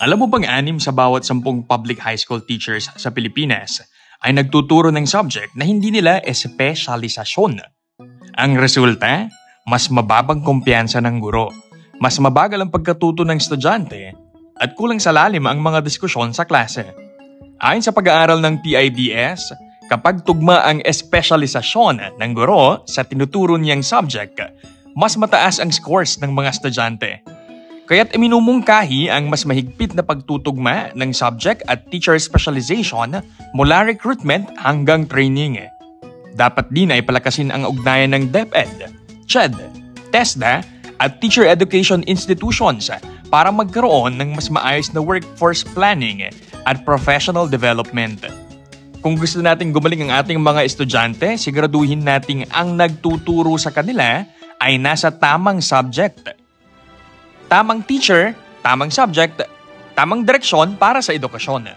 Alam mo bang 6 sa bawat 10 public high school teachers sa Pilipinas ay nagtuturo ng subject na hindi nila espesyalisasyon? Ang resulta, mas mababang kumpiyansa ng guro, mas mabagal ang pagkatuto ng estudyante, at kulang sa lalim ang mga diskusyon sa klase. Ayon sa pag-aaral ng PIDS, kapag tugma ang espesyalisasyon ng guro sa tinuturo niyang subject, mas mataas ang scores ng mga estudyante. Kaya't iminumungkahi ang mas mahigpit na pagtutugma ng subject at teacher specialization mula recruitment hanggang training. Dapat din ay palakasin ang ugnayan ng DepEd, CHED, TESDA at teacher education institutions para magkaroon ng mas maayos na workforce planning at professional development. Kung gusto nating gumaling ang ating mga estudyante, siguraduhin nating ang nagtuturo sa kanila ay nasa tamang subject. Tamang teacher, tamang subject, tamang direksyon para sa edukasyon.